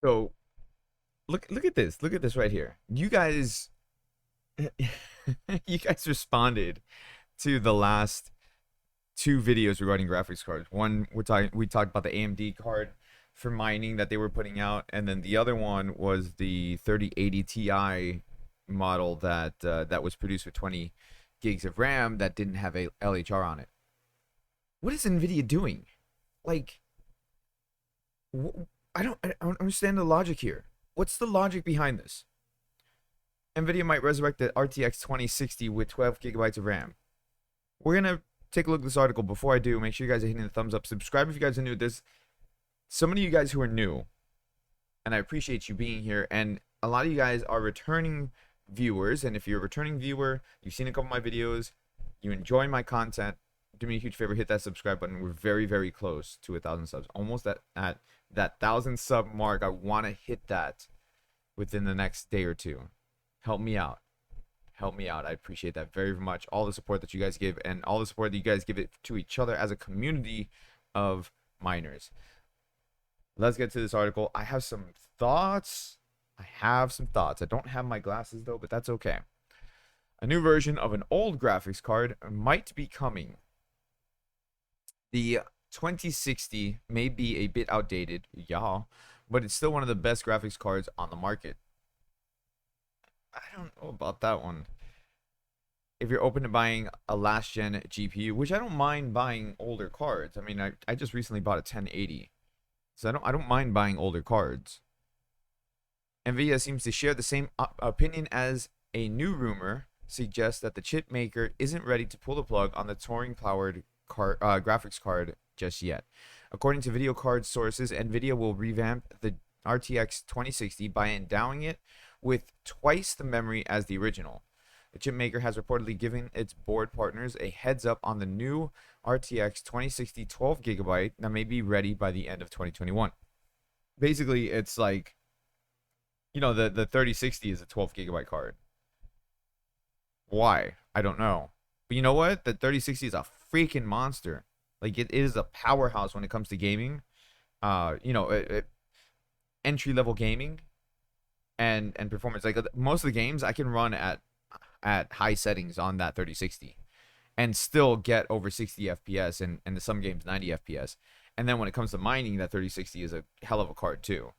So look at this. Look at this right here. You guys you guys responded to the last two videos regarding graphics cards. One we talked about the AMD card for mining that they were putting out, and then the other one was the 3080 Ti model that was produced with 20 gigs of RAM that didn't have a LHR on it. What is Nvidia doing? Like, I don't understand the logic here. What's the logic behind this? Nvidia might resurrect the RTX 2060 with 12 gigabytes of RAM. We're gonna take a look at this article. Before I do, make sure you guys are hitting the thumbs up. Subscribe if you guys are new. There's so many of you guys who are new, and I appreciate you being here. And a lot of you guys are returning viewers. And if you're a returning viewer, you've seen a couple of my videos, you enjoy my content, do me a huge favor, hit that subscribe button. We're very, very close to 1,000 subs. Almost at that 1,000 sub mark. I want to hit that within the next day or two. Help me out. Help me out. I appreciate that very much. All the support that you guys give and all the support that you guys give it to each other as a community of miners. Let's get to this article. I have some thoughts. I don't have my glasses though, but that's okay. A new version of an old graphics card might be coming. The 2060 may be a bit outdated, yeah, but it's still one of the best graphics cards on the market. I don't know about that one. If you're open to buying a last gen GPU, which I don't mind buying older cards. I mean, I just recently bought a 1080. So I don't mind buying older cards. Nvidia seems to share the same opinion, as a new rumor suggests that the chip maker isn't ready to pull the plug on the Turing powered graphics card just yet. According to video card sources, Nvidia will revamp the RTX 2060 by endowing it with twice the memory as the original. The chip maker has reportedly given its board partners a heads up on the new RTX 2060 12GB that may be ready by the end of 2021. Basically, it's like, the 3060 is a 12GB card. Why? I don't know. But you know what? The 3060 is a freaking monster. Like, it is a powerhouse when it comes to gaming. Entry level gaming and performance. Like, most of the games I can run at high settings on that 3060 and still get over 60 FPS, and in some games 90 FPS. And then when it comes to mining, that 3060 is a hell of a card too.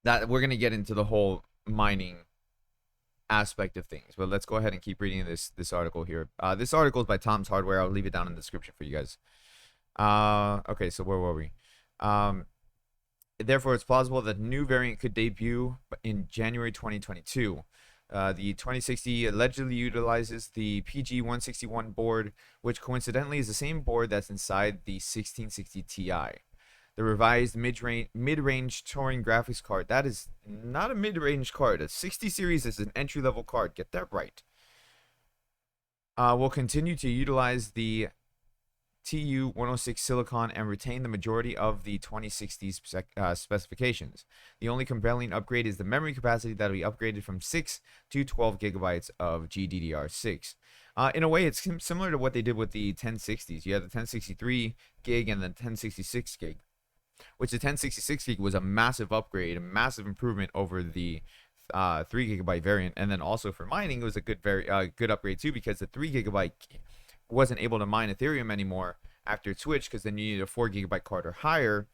That we're gonna get into the whole mining aspect of things, but let's go ahead and keep reading this article here. This article is by Tom's Hardware. I'll leave it down in the description for you guys. Okay, so where were we? Therefore, it's plausible that the new variant could debut in January 2022. The 2060 allegedly utilizes the PG161 board, which coincidentally is the same board that's inside the 1660 Ti. The revised mid-range Turing graphics card. That is not a mid-range card. A 60 series is an entry-level card. Get that right. Will continue to utilize the TU106 silicon and retain the majority of the 2060's specifications. The only compelling upgrade is the memory capacity that will be upgraded from 6 to 12 gigabytes of GDDR6. In a way, it's similar to what they did with the 1060s. You had the 1063 gig and the 1066 gig, which the 1066 gig was a massive upgrade, a massive improvement over the 3 gigabyte variant. And then also for mining, it was a good upgrade too, because the 3 gigabyte wasn't able to mine Ethereum anymore after it switched, because then you needed a 4 gigabyte card or higher.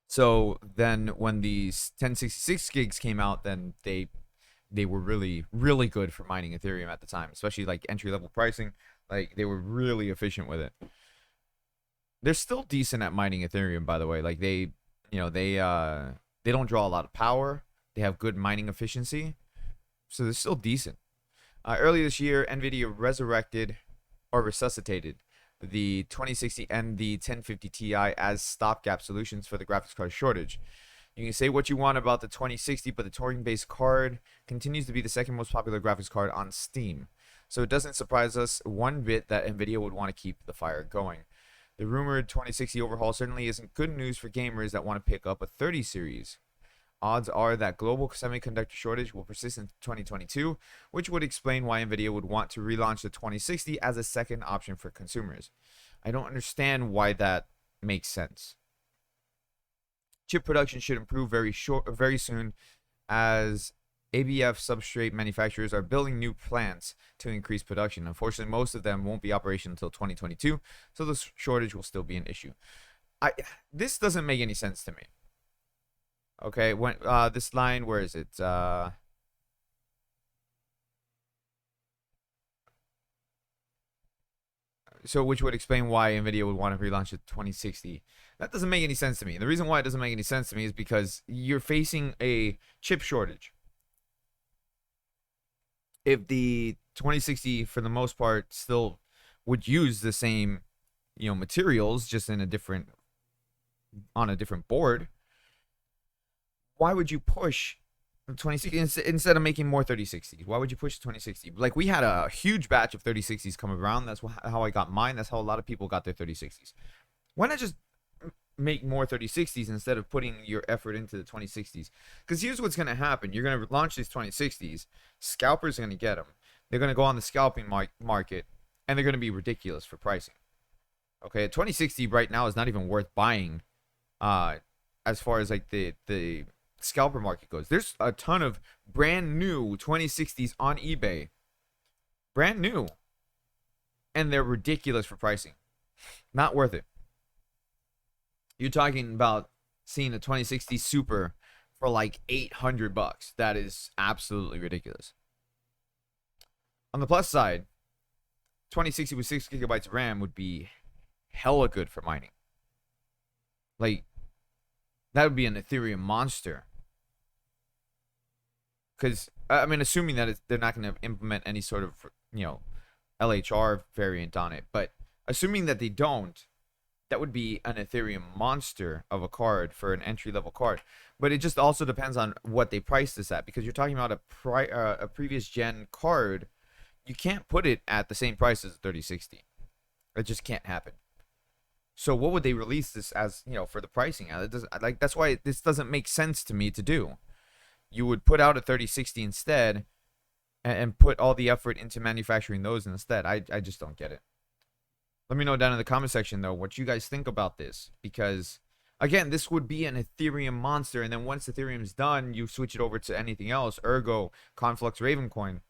So then when these 1066 gigs came out, then they were really, really good for mining Ethereum at the time, especially like entry level pricing. Like, they were really efficient with it. They're still decent at mining Ethereum, by the way. Like, they don't draw a lot of power. They have good mining efficiency, so they're still decent. Earlier this year, Nvidia resuscitated the 2060 and the 1050 Ti as stopgap solutions for the graphics card shortage. You can say what you want about the 2060, but the Turing-based card continues to be the second most popular graphics card on Steam. So it doesn't surprise us one bit that Nvidia would want to keep the fire going. The rumored 2060 overhaul certainly isn't good news for gamers that want to pick up a 30 series. Odds are that global semiconductor shortage will persist in 2022, which would explain why Nvidia would want to relaunch the 2060 as a second option for consumers. I don't understand why that makes sense. chip production should improve very soon, as ABF substrate manufacturers are building new plants to increase production. Unfortunately, most of them won't be operational until 2022, so the shortage will still be an issue. This doesn't make any sense to me. Okay, when this line, where is it? So which would explain why Nvidia would want to relaunch the 2060. That doesn't make any sense to me. The reason why it doesn't make any sense to me is because you're facing a chip shortage. If the 2060 for the most part still would use the same, materials, just in a different board, why would you push the 2060 instead of making more 3060s? Why would you push the 2060? Like, we had a huge batch of 3060s come around. That's how I got mine. That's how a lot of people got their 3060s. Why not just make more 3060s instead of putting your effort into the 2060s? Because here's what's going to happen. You're going to launch these 2060s. Scalpers are going to get them. They're going to go on the scalping market, and they're going to be ridiculous for pricing. Okay, a 2060 right now is not even worth buying, as far as like the scalper market goes. There's a ton of brand new 2060s on eBay, brand new, and they're ridiculous for pricing. Not worth it. You're talking about seeing a 2060 Super for like $800. That is absolutely ridiculous. On the plus side, 2060 with 6 gigabytes of RAM would be hella good for mining. Like, that would be an Ethereum monster. Because, I mean, assuming that they're not going to implement any sort of, LHR variant on it. But assuming that they don't, that would be an Ethereum monster of a card for an entry-level card. But it just also depends on what they price this at. Because you're talking about a previous gen card. You can't put it at the same price as a 3060. It just can't happen. So what would they release this as, for the pricing? It doesn't, like, that's why this doesn't make sense to me to do. You would put out a 3060 instead and put all the effort into manufacturing those instead. I just don't get it. Let me know down in the comment section, though, what you guys think about this. Because, again, this would be an Ethereum monster. And then once Ethereum's done, you switch it over to anything else. Ergo, Conflux, Ravencoin.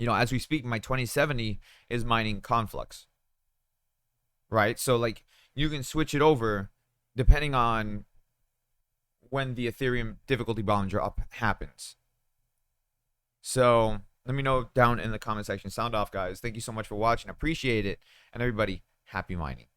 As we speak, my 2070 is mining Conflux. Right? So, like, you can switch it over depending on when the Ethereum difficulty bomb drop happens. So, let me know down in the comment section. Sound off, guys. Thank you so much for watching. Appreciate it. And everybody, happy mining.